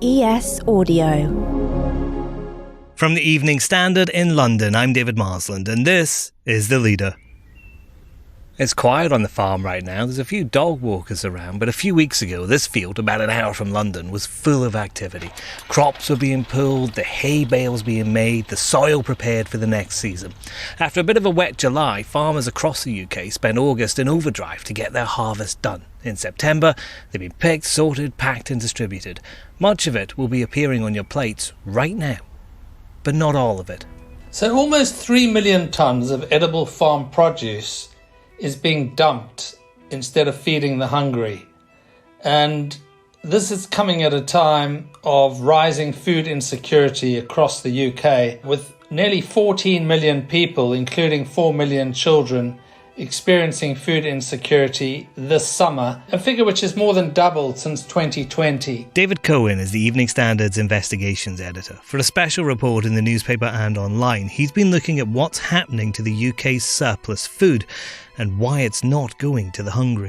ES Audio. From the Evening Standard in London, I'm David Marsland, and this is The Leader. It's quiet on the farm right now. There's a few dog walkers around, but a few weeks ago, this field, about an hour from London, was full of activity. Crops were being pulled, the hay bales being made, the soil prepared for the next season. After a bit of a wet July, farmers across the UK spent August in overdrive to get their harvest done. In September, they've been picked, sorted, packed and distributed. Much of it will be appearing on your plates right now, but not all of it. So almost 3 million tonnes of edible farm produce is being dumped instead of feeding the hungry. And this is coming at a time of rising food insecurity across the UK, with nearly 14 million people, including 4 million children, experiencing food insecurity this summer, a figure which has more than doubled since 2020. David Cohen is the Evening Standard's investigations editor. For a special report in the newspaper and online, he's been looking at what's happening to the UK's surplus food and why it's not going to the hungry.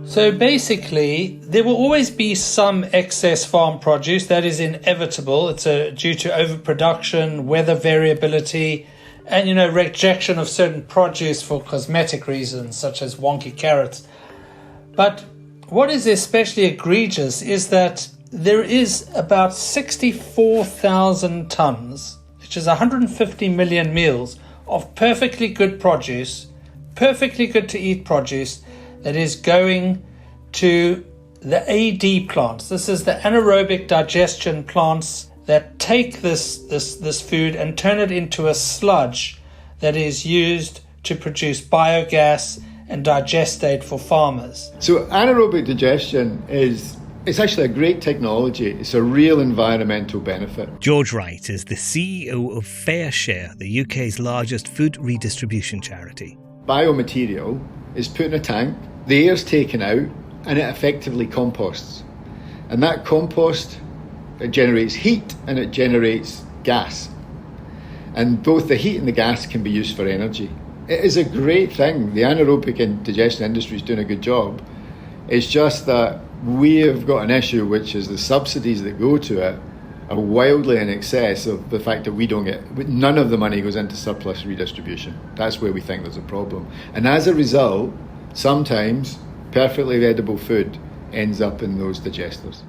So basically, there will always be some excess farm produce. That is inevitable. It's due to overproduction, weather variability, and, rejection of certain produce for cosmetic reasons, such as wonky carrots. But what is especially egregious is that there is about 64,000 tonnes, which is 150 million meals, of perfectly good produce, perfectly good to eat produce, that is going to the AD plants. This is the anaerobic digestion plants that take this food and turn it into a sludge that is used to produce biogas and digestate for farmers. So anaerobic digestion it's actually a great technology. It's a real environmental benefit. George Wright is the CEO of FareShare, the UK's largest food redistribution charity. Biomaterial is put in a tank, the air's taken out, and it effectively composts. And that compost, it generates heat and it generates gas. And both the heat and the gas can be used for energy. It is a great thing. The anaerobic digestion industry is doing a good job. It's just that we have got an issue, which is the subsidies that go to it are wildly in excess of the fact that none of the money goes into surplus redistribution. That's where we think there's a problem. And as a result, sometimes perfectly edible food ends up in those digesters.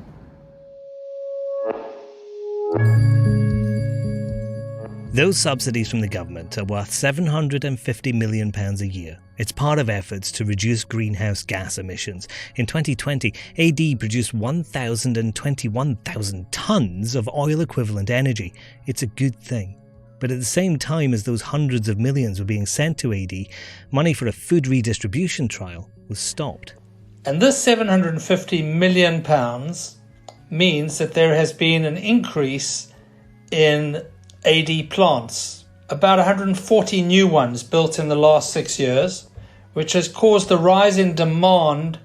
Those subsidies from the government are worth £750 million a year. It's part of efforts to reduce greenhouse gas emissions. In 2020, AD produced 1,021,000 tonnes of oil-equivalent energy. It's a good thing. But at the same time as those hundreds of millions were being sent to AD, money for a food redistribution trial was stopped. And this £750 million means that there has been an increase in AD plants, about 140 new ones built in the last 6 years, which has caused a rise in demand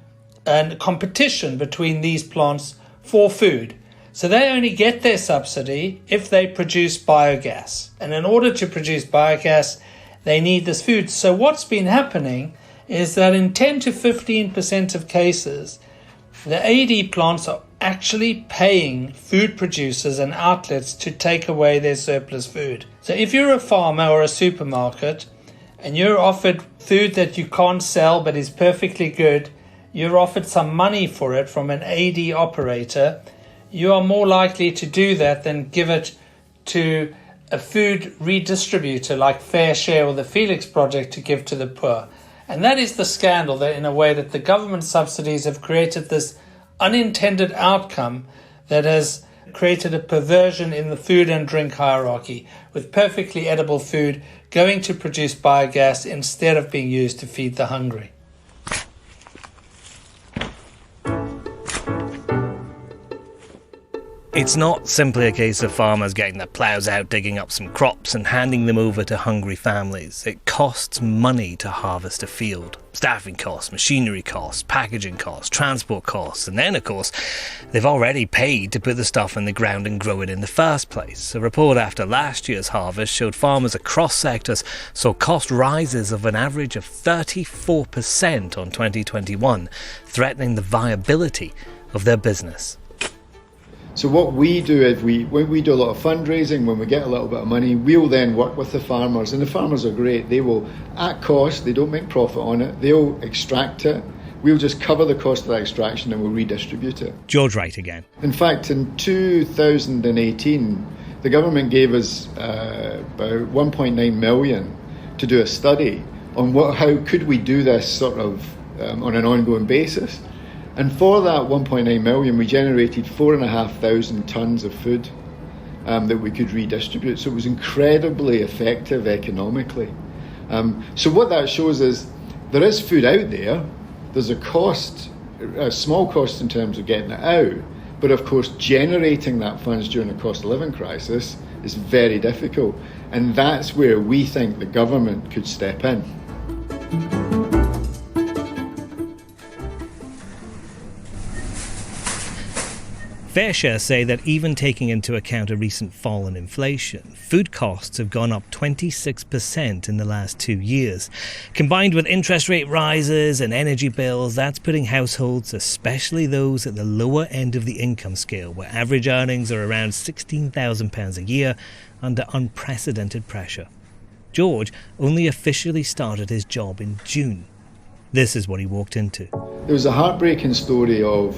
and competition between these plants for food. So they only get their subsidy if they produce biogas. And in order to produce biogas, they need this food. So what's been happening is that in 10 to 15% of cases, the AD plants are actually paying food producers and outlets to take away their surplus food. So if you're a farmer or a supermarket and you're offered food that you can't sell but is perfectly good, you're offered some money for it from an AD operator, you are more likely to do that than give it to a food redistributor like FareShare or the Felix Project to give to the poor. And that is the scandal, that in a way that the government subsidies have created this unintended outcome that has created a perversion in the food and drink hierarchy, with perfectly edible food going to produce biogas instead of being used to feed the hungry. It's not simply a case of farmers getting their ploughs out, digging up some crops and handing them over to hungry families. It costs money to harvest a field. Staffing costs, machinery costs, packaging costs, transport costs, and then, of course, they've already paid to put the stuff in the ground and grow it in the first place. A report after last year's harvest showed farmers across sectors saw cost rises of an average of 34% on 2021, threatening the viability of their business. So what we do is when we do a lot of fundraising, when we get a little bit of money, we'll then work with the farmers, and the farmers are great. They will, at cost, they don't make profit on it, they'll extract it. We'll just cover the cost of that extraction and we'll redistribute it. George Wright again. In fact, in 2018, the government gave us about 1.9 million to do a study on how could we do this sort of on an ongoing basis. And for that 1.9 million, we generated 4,500 tonnes of food that we could redistribute. So it was incredibly effective economically. So what that shows is there is food out there. There's a small cost in terms of getting it out. But of course, generating that funds during a cost of living crisis is very difficult. And that's where we think the government could step in. FareShare say that even taking into account a recent fall in inflation, food costs have gone up 26% in the last 2 years. Combined with interest rate rises and energy bills, that's putting households, especially those at the lower end of the income scale, where average earnings are around £16,000 a year, under unprecedented pressure. George only officially started his job in June. This is what he walked into. There was a heartbreaking story of,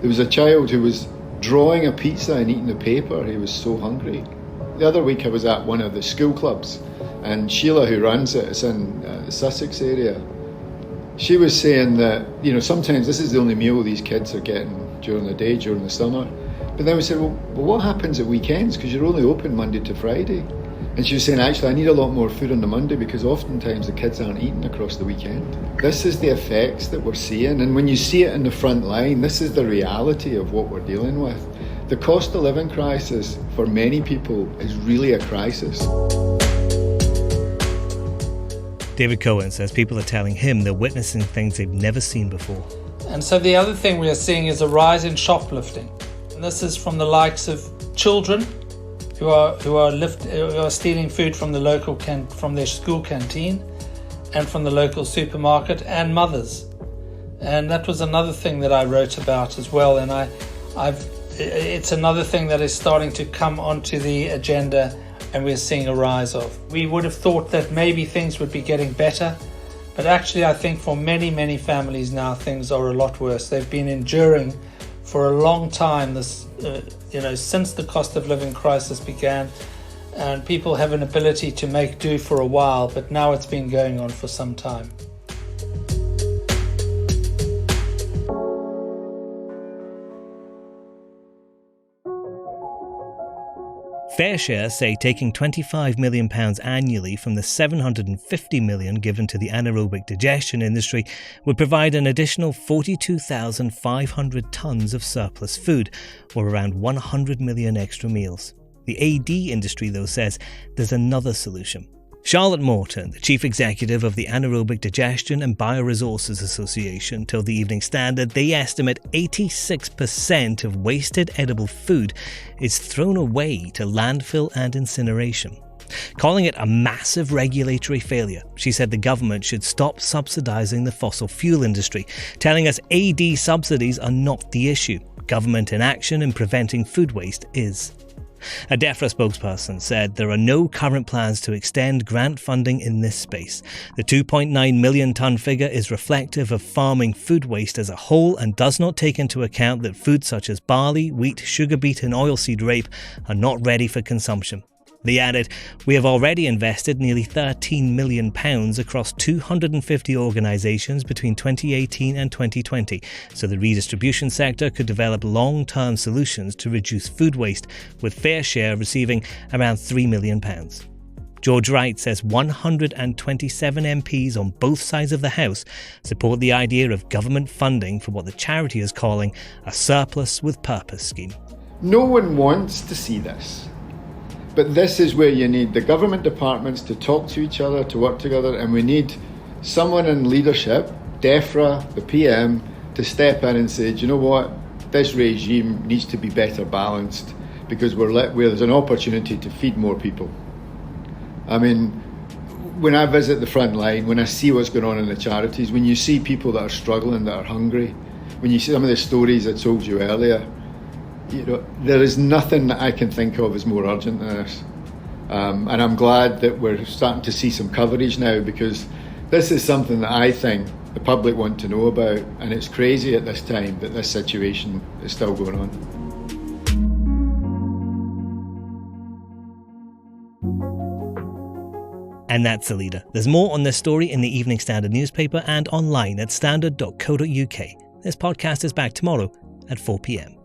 there was a child who was drawing a pizza and eating the paper. He was so hungry. The other week I was at one of the school clubs, and Sheila, who runs it, it's in the Sussex area, she was saying that, sometimes this is the only meal these kids are getting during the day, during the summer. But then we said, well what happens at weekends? Because you're only open Monday to Friday. And she was saying, actually, I need a lot more food on the Monday because oftentimes the kids aren't eating across the weekend. This is the effects that we're seeing. And when you see it in the front line, this is the reality of what we're dealing with. The cost of living crisis for many people is really a crisis. David Cohen says people are telling him they're witnessing things they've never seen before. And so the other thing we are seeing is a rise in shoplifting. And this is from the likes of children who are stealing food from the from their school canteen and from the local supermarket, and mothers. And that was another thing that I wrote about as well. And it's another thing that is starting to come onto the agenda, and we're seeing a rise of. We would have thought that maybe things would be getting better, but actually I think for many, many families now things are a lot worse. They've been enduring for a long time this since the cost of living crisis began, and people have an ability to make do for a while, but now it's been going on for some time. FareShare say taking £25 million annually from the £750 million given to the anaerobic digestion industry would provide an additional 42,500 tonnes of surplus food, or around 100 million extra meals. The AD industry, though, says there's another solution. Charlotte Morton, the chief executive of the Anaerobic Digestion and Bioresources Association, told the Evening Standard they estimate 86% of wasted edible food is thrown away to landfill and incineration. Calling it a massive regulatory failure, she said the government should stop subsidising the fossil fuel industry, telling us AD subsidies are not the issue. Government inaction in preventing food waste is. A DEFRA spokesperson said there are no current plans to extend grant funding in this space. The 2.9 million tonne figure is reflective of farming food waste as a whole and does not take into account that foods such as barley, wheat, sugar beet and oilseed rape are not ready for consumption. They added, "We have already invested nearly £13 million across 250 organisations between 2018 and 2020, so the redistribution sector could develop long-term solutions to reduce food waste, with FareShare receiving around £3 million. George Wright says 127 MPs on both sides of the House support the idea of government funding for what the charity is calling a surplus with purpose scheme. No one wants to see this. But this is where you need the government departments to talk to each other, to work together, and we need someone in leadership, DEFRA, the PM, to step in and say, do you know what, this regime needs to be better balanced because there's an opportunity to feed more people. I mean, when I visit the front line, when I see what's going on in the charities, when you see people that are struggling, that are hungry, when you see some of the stories I told you earlier, There is nothing that I can think of as more urgent than this. And I'm glad that we're starting to see some coverage now, because this is something that I think the public want to know about, and it's crazy at this time that this situation is still going on. And that's the leader. There's more on this story in the Evening Standard newspaper and online at standard.co.uk. This podcast is back tomorrow at 4 p.m.